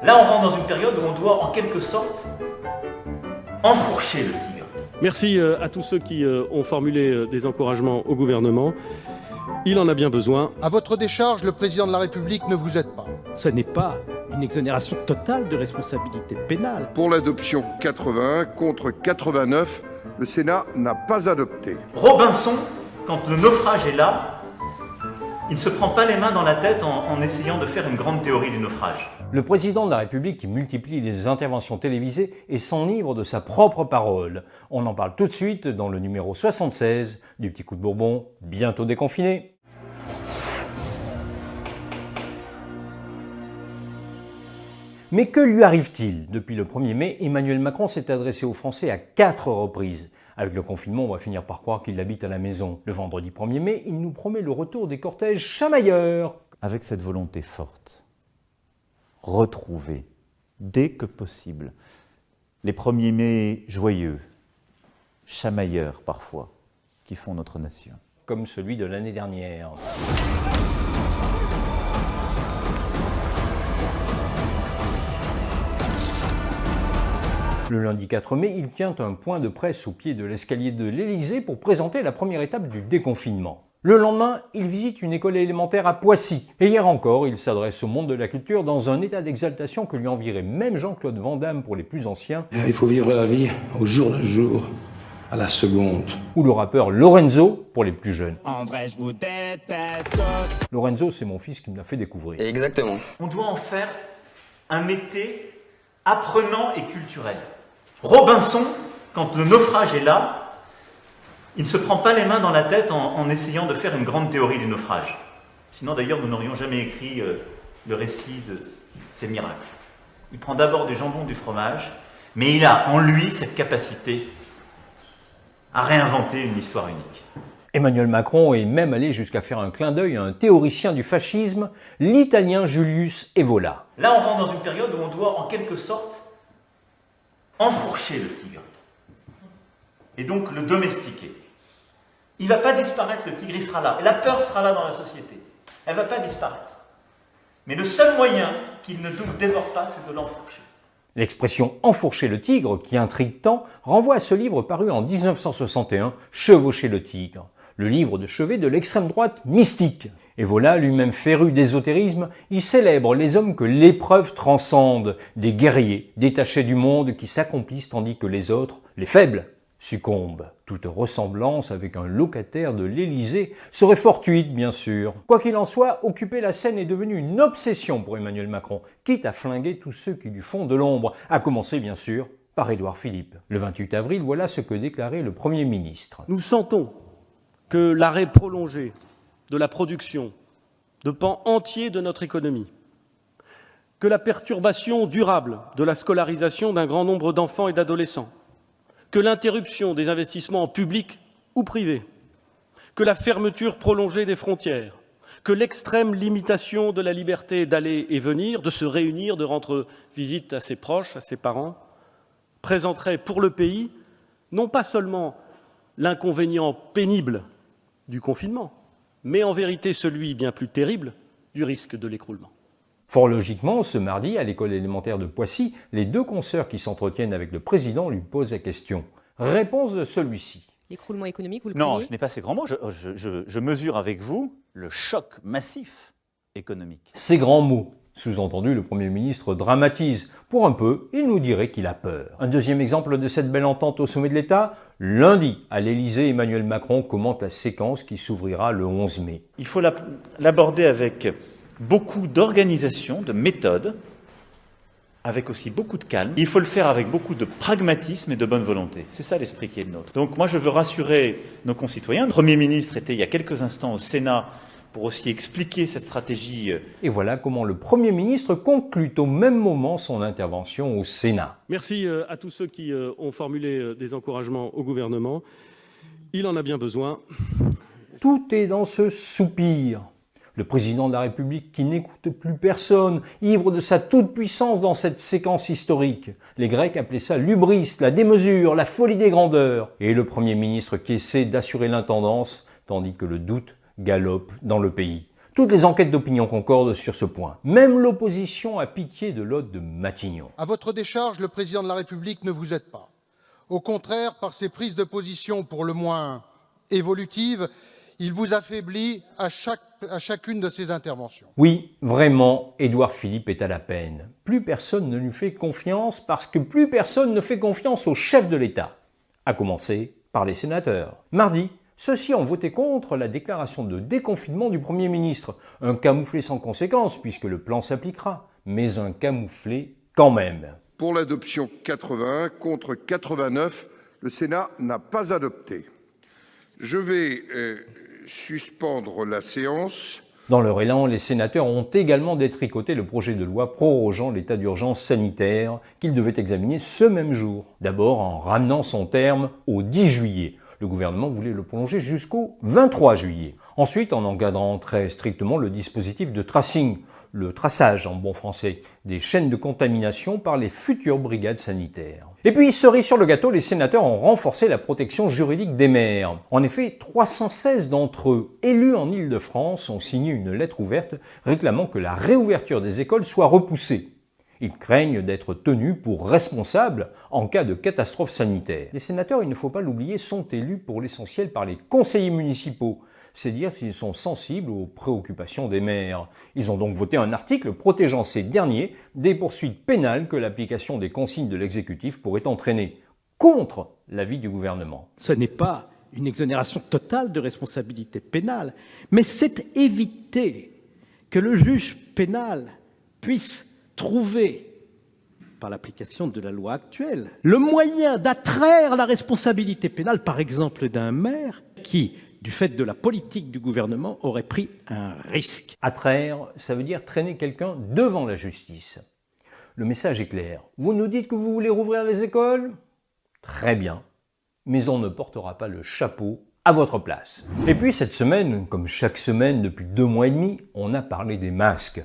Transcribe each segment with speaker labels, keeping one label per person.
Speaker 1: Là, on rentre dans une période où on doit, en quelque sorte, enfourcher le tigre.
Speaker 2: Merci à tous ceux qui ont formulé des encouragements au gouvernement. Il en a bien besoin.
Speaker 3: À votre décharge, le président de la République ne vous aide pas.
Speaker 4: Ce n'est pas une exonération totale de responsabilité pénale.
Speaker 5: Pour l'adoption 81 contre 89, le Sénat n'a pas adopté.
Speaker 1: Robinson, quand le naufrage est là, il ne se prend pas les mains dans la tête en essayant de faire une grande théorie du naufrage.
Speaker 6: Le président de la République qui multiplie les interventions télévisées et s'enivre de sa propre parole. On en parle tout de suite dans le numéro 76 du Petit Coup de Bourbon, bientôt déconfiné. Mais que lui arrive-t-il? Depuis le 1er mai, Emmanuel Macron s'est adressé aux Français à 4 reprises. Avec le confinement, on va finir par croire qu'il habite à la maison. Le vendredi 1er mai, il nous promet le retour des cortèges chamailleurs.
Speaker 7: Avec cette volonté forte, retrouver, dès que possible, les 1er mai joyeux, chamailleurs parfois, qui font notre nation.
Speaker 6: Comme celui de l'année dernière. Le lundi 4 mai, il tient un point de presse au pied de l'escalier de l'Élysée pour présenter la première étape du déconfinement. Le lendemain, il visite une école élémentaire à Poissy. Et hier encore, il s'adresse au monde de la culture dans un état d'exaltation que lui envierait même Jean-Claude Van Damme pour les plus anciens.
Speaker 8: Il faut vivre la vie au jour le jour, à la seconde.
Speaker 6: Ou le rappeur Lorenzo pour les plus jeunes.
Speaker 9: En vrai, je vous déteste.
Speaker 6: Lorenzo, c'est mon fils qui me l'a fait découvrir.
Speaker 9: Exactement.
Speaker 1: On doit en faire un été apprenant et culturel. Robinson, quand le naufrage est là, il ne se prend pas les mains dans la tête en essayant de faire une grande théorie du naufrage. Sinon, d'ailleurs, nous n'aurions jamais écrit le récit de ces miracles. Il prend d'abord du jambon, du fromage, mais il a en lui cette capacité à réinventer une histoire unique.
Speaker 6: Emmanuel Macron est même allé jusqu'à faire un clin d'œil à un théoricien du fascisme, l'italien Julius Evola.
Speaker 1: Là, on rentre dans une période où on doit, en quelque sorte, enfourcher le tigre. Et donc le domestiquer. Il ne va pas disparaître, le tigre, il sera là. Et la peur sera là dans la société. Elle ne va pas disparaître. Mais le seul moyen qu'il ne nous dévore pas, c'est de l'enfourcher.
Speaker 6: L'expression « enfourcher le tigre », qui intrigue tant, renvoie à ce livre paru en 1961, « Chevaucher le tigre », le livre de chevet de l'extrême droite mystique. Et voilà, lui-même féru d'ésotérisme, il célèbre les hommes que l'épreuve transcende, des guerriers détachés du monde qui s'accomplissent tandis que les autres, les faibles, succombent. Toute ressemblance avec un locataire de l'Élysée serait fortuite, bien sûr. Quoi qu'il en soit, occuper la scène est devenu une obsession pour Emmanuel Macron, quitte à flinguer tous ceux qui lui font de l'ombre, à commencer, bien sûr, par Édouard Philippe. Le 28 avril, voilà ce que déclarait le Premier ministre.
Speaker 2: Nous sentons que l'arrêt prolongé de la production de pans entiers de notre économie, que la perturbation durable de la scolarisation d'un grand nombre d'enfants et d'adolescents, que l'interruption des investissements publics ou privés, que la fermeture prolongée des frontières, que l'extrême limitation de la liberté d'aller et venir, de se réunir, de rendre visite à ses proches, à ses parents, présenterait pour le pays non pas seulement l'inconvénient pénible du confinement, mais en vérité celui bien plus terrible du risque de l'écroulement.
Speaker 6: Fort logiquement, ce mardi, à l'école élémentaire de Poissy, les deux consoeurs qui s'entretiennent avec le président lui posent la question. Réponse de celui-ci.
Speaker 10: L'écroulement économique, vous le
Speaker 11: Non,
Speaker 10: craignez ?
Speaker 11: je n'ai pas ces grands mots. Je mesure avec vous le choc massif économique.
Speaker 6: Ces grands mots. Sous-entendu, le Premier ministre dramatise. Pour un peu, il nous dirait qu'il a peur. Un deuxième exemple de cette belle entente au sommet de l'État. Lundi, à l'Élysée, Emmanuel Macron commente la séquence qui s'ouvrira le 11 mai.
Speaker 1: Il faut l'aborder avec beaucoup d'organisation, de méthode, avec aussi beaucoup de calme. Il faut le faire avec beaucoup de pragmatisme et de bonne volonté. C'est ça l'esprit qui est le nôtre. Donc moi, je veux rassurer nos concitoyens. Le Premier ministre était il y a quelques instants au Sénat pour aussi expliquer cette stratégie.
Speaker 6: Et voilà comment le Premier ministre conclut au même moment son intervention au Sénat.
Speaker 2: Merci à tous ceux qui ont formulé des encouragements au gouvernement. Il en a bien besoin.
Speaker 6: Tout est dans ce soupir. Le président de la République qui n'écoute plus personne, ivre de sa toute-puissance dans cette séquence historique. Les Grecs appelaient ça l'hubris, la démesure, la folie des grandeurs. Et le Premier ministre qui essaie d'assurer l'intendance, tandis que le doute galope dans le pays. Toutes les enquêtes d'opinion concordent sur ce point. Même l'opposition a pitié de l'hôte de Matignon.
Speaker 3: À votre décharge, le président de la République ne vous aide pas. Au contraire, par ses prises de position pour le moins évolutives, il vous affaiblit à chacune de ses interventions.
Speaker 6: Oui, vraiment, Édouard Philippe est à la peine. Plus personne ne lui fait confiance parce que plus personne ne fait confiance au chef de l'État. À commencer par les sénateurs. Mardi, ceux-ci ont voté contre la déclaration de déconfinement du Premier ministre. Un camouflet sans conséquence puisque le plan s'appliquera, mais un camouflet quand même.
Speaker 5: Pour l'adoption 81, contre 89, le Sénat n'a pas adopté. Je vais suspendre la séance.
Speaker 6: Dans leur élan, les sénateurs ont également détricoté le projet de loi prorogeant l'état d'urgence sanitaire qu'ils devaient examiner ce même jour. D'abord en ramenant son terme au 10 juillet. Le gouvernement voulait le prolonger jusqu'au 23 juillet. Ensuite, en encadrant très strictement le dispositif de tracing, le traçage en bon français, des chaînes de contamination par les futures brigades sanitaires. Et puis, cerise sur le gâteau, les sénateurs ont renforcé la protection juridique des maires. En effet, 316 d'entre eux, élus en Île-de-France, ont signé une lettre ouverte réclamant que la réouverture des écoles soit repoussée. Ils craignent d'être tenus pour responsables en cas de catastrophe sanitaire. Les sénateurs, il ne faut pas l'oublier, sont élus pour l'essentiel par les conseillers municipaux. C'est dire s'ils sont sensibles aux préoccupations des maires. Ils ont donc voté un article protégeant ces derniers des poursuites pénales que l'application des consignes de l'exécutif pourrait entraîner, contre l'avis du gouvernement.
Speaker 4: Ce n'est pas une exonération totale de responsabilité pénale, mais c'est éviter que le juge pénal puisse trouver, par l'application de la loi actuelle, le moyen d'attraire la responsabilité pénale, par exemple d'un maire qui, du fait de la politique du gouvernement, aurait pris un risque.
Speaker 6: Attraire, ça veut dire traîner quelqu'un devant la justice. Le message est clair. Vous nous dites que vous voulez rouvrir les écoles ? Très bien. Mais on ne portera pas le chapeau à votre place. Et puis cette semaine, comme chaque semaine depuis 2 mois et demi, on a parlé des masques.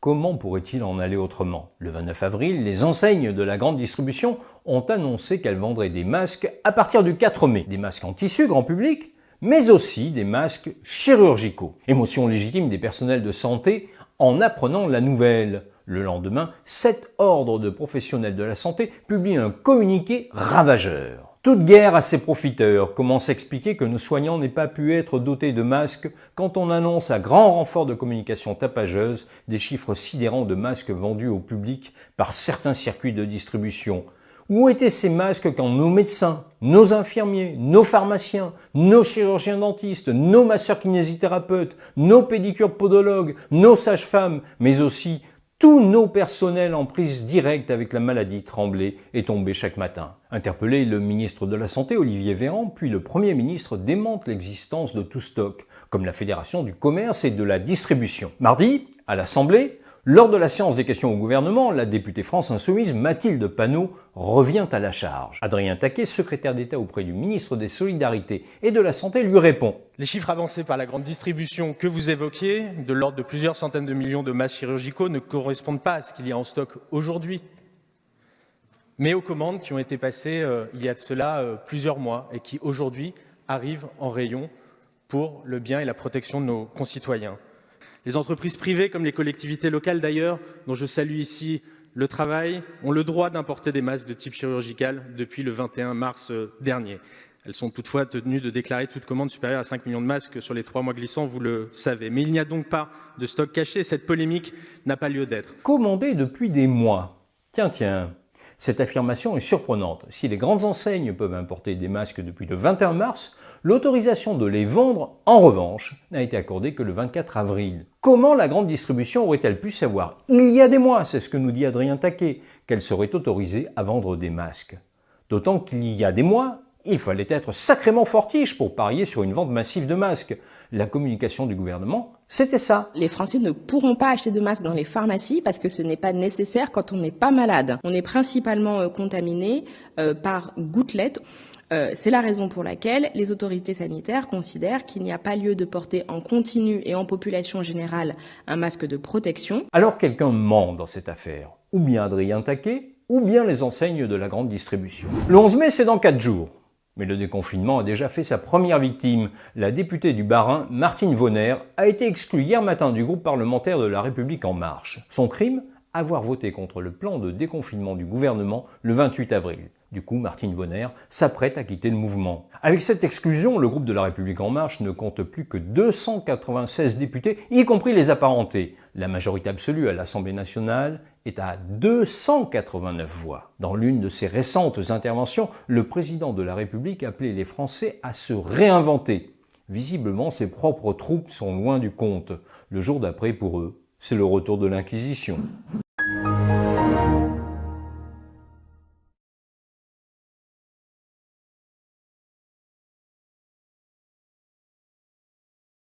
Speaker 6: Comment pourrait-il en aller autrement ? Le 29 avril, les enseignes de la grande distribution ont annoncé qu'elles vendraient des masques à partir du 4 mai. Des masques en tissu grand public, mais aussi des masques chirurgicaux. Émotion légitime des personnels de santé en apprenant la nouvelle. Le lendemain, 7 ordres de professionnels de la santé publient un communiqué ravageur. Toute guerre à ses profiteurs. Comment s'expliquer que nos soignants n'aient pas pu être dotés de masques quand on annonce à grand renfort de communication tapageuse des chiffres sidérants de masques vendus au public par certains circuits de distribution ? Où étaient ces masques quand nos médecins, nos infirmiers, nos pharmaciens, nos chirurgiens dentistes, nos masseurs kinésithérapeutes, nos pédicures podologues, nos sages-femmes, mais aussi tous nos personnels en prise directe avec la maladie tremblaient et tombaient chaque matin. Interpellé, le ministre de la Santé, Olivier Véran, puis le Premier ministre démente l'existence de tout stock, comme la Fédération du commerce et de la distribution. Mardi, à l'Assemblée, lors de la séance des questions au gouvernement, la députée France Insoumise Mathilde Panot revient à la charge. Adrien Taquet, secrétaire d'État auprès du ministre des Solidarités et de la Santé, lui répond.
Speaker 10: Les chiffres avancés par la grande distribution que vous évoquiez, de l'ordre de plusieurs centaines de millions de masques chirurgicaux, ne correspondent pas à ce qu'il y a en stock aujourd'hui, mais aux commandes qui ont été passées il y a de cela plusieurs mois et qui aujourd'hui arrivent en rayon pour le bien et la protection de nos concitoyens. Les entreprises privées, comme les collectivités locales d'ailleurs, dont je salue ici le travail, ont le droit d'importer des masques de type chirurgical depuis le 21 mars dernier. Elles sont toutefois tenues de déclarer toute commande supérieure à 5 millions de masques sur les 3 mois glissants, vous le savez. Mais il n'y a donc pas de stock caché, cette polémique n'a pas lieu d'être.
Speaker 6: Commandé depuis des mois. Tiens, cette affirmation est surprenante. Si les grandes enseignes peuvent importer des masques depuis le 21 mars, l'autorisation de les vendre, en revanche, n'a été accordée que le 24 avril. Comment la grande distribution aurait-elle pu savoir, il y a des mois, c'est ce que nous dit Adrien Taquet, qu'elle serait autorisée à vendre des masques ? D'autant qu'il y a des mois, il fallait être sacrément fortiche pour parier sur une vente massive de masques. La communication du gouvernement, c'était ça.
Speaker 12: Les Français ne pourront pas acheter de masques dans les pharmacies parce que ce n'est pas nécessaire quand on n'est pas malade. On est principalement contaminé par gouttelettes. C'est la raison pour laquelle les autorités sanitaires considèrent qu'il n'y a pas lieu de porter en continu et en population générale un masque de protection.
Speaker 6: Alors quelqu'un ment dans cette affaire, ou bien Adrien Taquet, ou bien les enseignes de la grande distribution. Le 11 mai, c'est dans 4 jours. Mais le déconfinement a déjà fait sa première victime. La députée du Bas-Rhin, Martine Vonner, a été exclue hier matin du groupe parlementaire de La République En Marche. Son crime ? Avoir voté contre le plan de déconfinement du gouvernement le 28 avril. Du coup, Martine Vonner s'apprête à quitter le mouvement. Avec cette exclusion, le groupe de La République En Marche ne compte plus que 296 députés, y compris les apparentés. La majorité absolue à l'Assemblée nationale est à 289 voix. Dans l'une de ses récentes interventions, le président de la République appelait les Français à se réinventer. Visiblement, ses propres troupes sont loin du compte. Le jour d'après, pour eux, c'est le retour de l'Inquisition.